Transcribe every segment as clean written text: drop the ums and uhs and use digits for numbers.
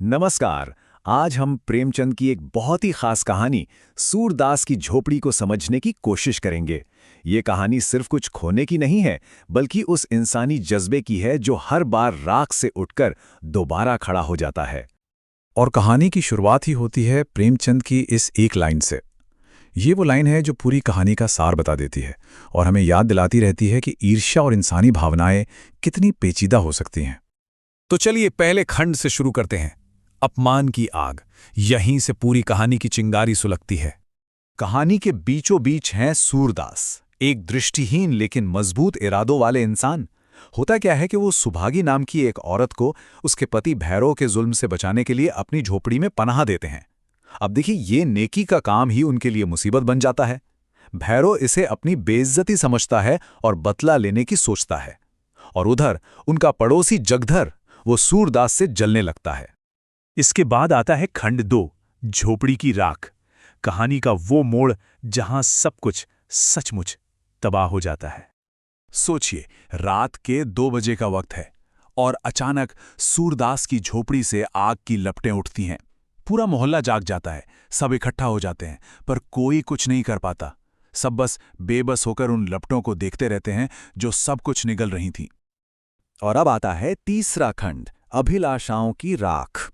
नमस्कार। आज हम प्रेमचंद की एक बहुत ही खास कहानी सूरदास की झोपड़ी को समझने की कोशिश करेंगे। ये कहानी सिर्फ कुछ खोने की नहीं है, बल्कि उस इंसानी जज्बे की है जो हर बार राख से उठकर दोबारा खड़ा हो जाता है। और कहानी की शुरुआत ही होती है प्रेमचंद की इस एक लाइन से। ये वो लाइन है जो पूरी कहानी का सार बता देती है और हमें याद दिलाती रहती है कि ईर्ष्या और इंसानी भावनाएं कितनी पेचीदा हो सकती हैं। तो चलिए पहले खंड से शुरू करते हैं। अपमान की आग। यहीं से पूरी कहानी की चिंगारी सुलगती है। कहानी के बीचों बीच हैं सूरदास, एक दृष्टिहीन लेकिन मजबूत इरादों वाले इंसान। होता क्या है कि वो सुभागी नाम की एक औरत को उसके पति भैरव के जुल्म से बचाने के लिए अपनी झोपड़ी में पनाह देते हैं। अब देखिए, ये नेकी का काम ही उनके लिए मुसीबत बन जाता है। भैरव इसे अपनी बेइज्जती समझता है और बदला लेने की सोचता है। और उधर उनका पड़ोसी जगधर वो सूरदास से जलने लगता है। इसके बाद आता है खंड 2, झोपड़ी की राख। कहानी का वो मोड़ जहां सब कुछ सचमुच तबाह हो जाता है। सोचिए, रात के 2 बजे का वक्त है और अचानक सूरदास की झोपड़ी से आग की लपटें उठती हैं। पूरा मोहल्ला जाग जाता है, सब इकट्ठा हो जाते हैं, पर कोई कुछ नहीं कर पाता। सब बस बेबस होकर उन लपटों को देखते रहते हैं जो सब कुछ निगल रही थीं। और अब आता है तीसरा खंड, अभिलाषाओं की राख।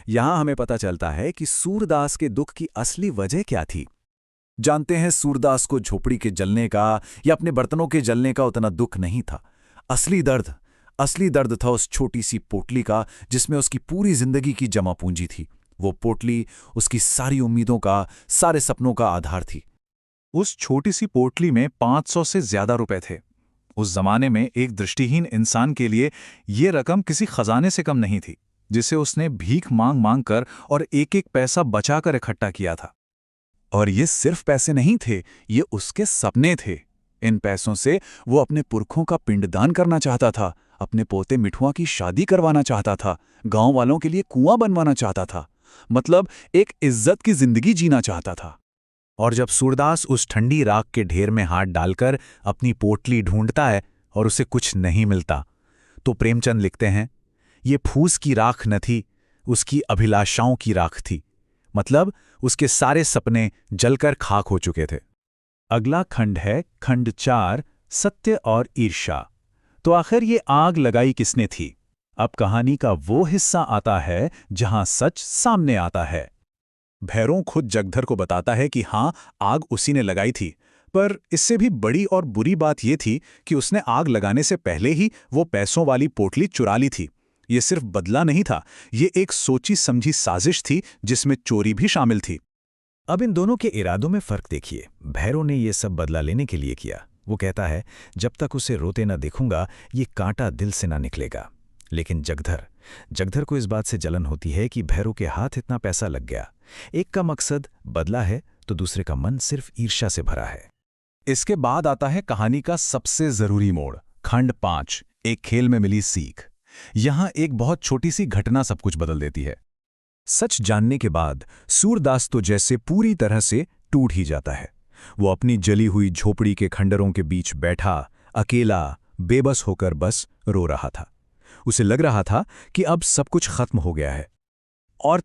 यहां हमें पता चलता है कि सूरदास के दुख की असली वजह क्या थी। जानते हैं, सूरदास को झोपड़ी के जलने का या अपने बर्तनों के जलने का उतना दुख नहीं था। असली दर्द था उस छोटी सी पोटली का जिसमें उसकी पूरी जिंदगी की जमा पूंजी थी। वो पोटली उसकी सारी उम्मीदों का, सारे सपनों का आधार थी। उस छोटी सी पोटली में 500 से ज्यादा रुपए थे। उस जमाने में एक दृष्टिहीन इंसान के लिए ये रकम किसी खजाने से कम नहीं थी, जिसे उसने भीख मांग मांग कर और एक एक पैसा बचाकर इकट्ठा किया था। और ये सिर्फ पैसे नहीं थे, ये उसके सपने थे। इन पैसों से वो अपने पुरखों का पिंडदान करना चाहता था, अपने पोते मिठुआ की शादी करवाना चाहता था, गांव वालों के लिए कुआं बनवाना चाहता था, मतलब एक इज्जत की जिंदगी जीना चाहता था। और जब सूरदास उस ठंडी राख के ढेर में हाथ डालकर अपनी पोटली ढूंढता है और उसे कुछ नहीं मिलता, तो प्रेमचंद लिखते हैं, ये फूस की राख न थी, उसकी अभिलाषाओं की राख थी। मतलब उसके सारे सपने जलकर खाक हो चुके थे। अगला खंड है खंड 4, सत्य और ईर्ष्या। तो आखिर ये आग लगाई किसने थी? अब कहानी का वो हिस्सा आता है जहां सच सामने आता है। भैरव खुद जगधर को बताता है कि हाँ, आग उसी ने लगाई थी, पर इससे भी बड़ी और बुरी बात यह थी कि उसने आग लगाने से पहले ही वो पैसों वाली पोटली चुरा ली थी। ये सिर्फ बदला नहीं था, ये एक सोची समझी साजिश थी जिसमें चोरी भी शामिल थी। अब इन दोनों के इरादों में फर्क देखिए। भैरव ने ये सब बदला लेने के लिए किया। वो कहता है, जब तक उसे रोते न देखूंगा ये कांटा दिल से ना निकलेगा। लेकिन जगधर को इस बात से जलन होती है कि भैरव के हाथ इतना पैसा लग गया। एक का मकसद बदला है तो दूसरे का मन सिर्फ ईर्ष्या से भरा है। इसके बाद आता है कहानी का सबसे जरूरी मोड़, खंड 5, एक खेल में मिली सीख। यहां एक बहुत छोटी सी घटना सब कुछ बदल देती है। सच जानने के बाद सूरदास तो जैसे पूरी तरह से टूट ही जाता है। वो अपनी जली हुई झोपड़ी के खंडरों के बीच बैठा, अकेला, बेबस होकर बस रो रहा था। उसे लग रहा था कि अब सब कुछ खत्म हो गया है। और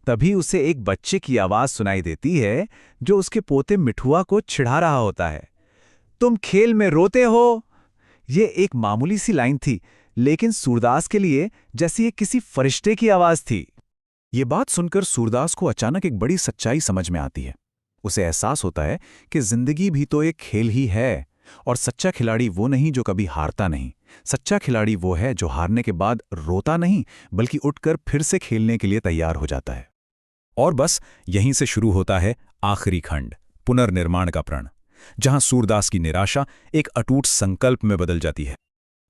तभी उसे एक बच्चे की आवाज सुनाई देती है जो उसके पोते मिठुआ को चिढ़ा रहा होता है। तुम खेल में रोते हो। ये एक मामूली सी लाइन थी, लेकिन सूरदास के लिए जैसे ये किसी फरिश्ते की आवाज थी। ये बात सुनकर सूरदास को अचानक एक बड़ी सच्चाई समझ में आती है। उसे एहसास होता है कि जिंदगी भी तो एक खेल ही है, और सच्चा खिलाड़ी वो नहीं जो कभी हारता नहीं। सच्चा खिलाड़ी वो है जो हारने के बाद रोता नहीं, बल्कि उठकर फिर से खेलने के लिए तैयार हो जाता है। और बस यहीं से शुरू होता है आखिरी खंड, पुनर्निर्माण का प्रण, जहां सूरदास की निराशा एक अटूट संकल्प में बदल जाती है।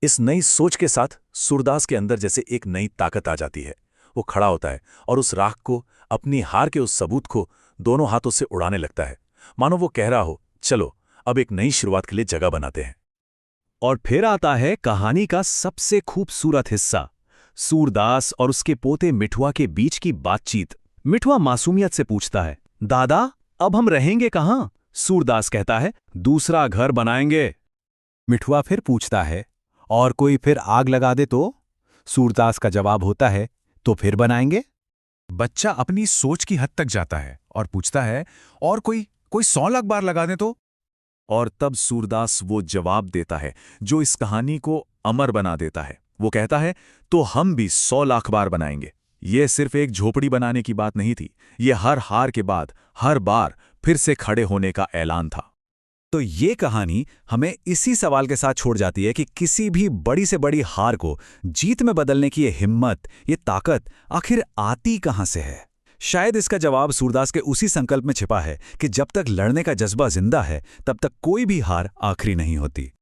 इस नई सोच के साथ सूरदास के अंदर जैसे एक नई ताकत आ जाती है। वो खड़ा होता है और उस राख को, अपनी हार के उस सबूत को दोनों हाथों से उड़ाने लगता है, मानो वो कह रहा हो, चलो अब एक नई शुरुआत के लिए जगह बनाते हैं। और फिर आता है कहानी का सबसे खूबसूरत हिस्सा, सूरदास और उसके पोते मिठुआ के बीच की बातचीत। मिठुआ मासूमियत से पूछता है, दादा अब हम रहेंगे कहां? सूरदास कहता है, दूसरा घर बनाएंगे। मिठुआ फिर पूछता है, और कोई फिर आग लगा दे तो? सूरदास का जवाब होता है, तो फिर बनाएंगे? बच्चा अपनी सोच की हद तक जाता है और पूछता है, और कोई 100 लाख बार लगा दे तो? और तब सूरदास वो जवाब देता है जो इस कहानी को अमर बना देता है। वो कहता है, तो हम भी 100 लाख बार बनाएंगे। ये सिर्फ एक झोपड़ी बनाने की बात नहीं थी, ये हर हार के बाद हर बार फिर से खड़े होने का ऐलान था। तो ये कहानी हमें इसी सवाल के साथ छोड़ जाती है कि किसी भी बड़ी से बड़ी हार को जीत में बदलने की ये हिम्मत, ये ताकत आखिर आती कहाँ से है? शायद इसका जवाब सूरदास के उसी संकल्प में छिपा है कि जब तक लड़ने का जज्बा जिंदा है, तब तक कोई भी हार आखिरी नहीं होती।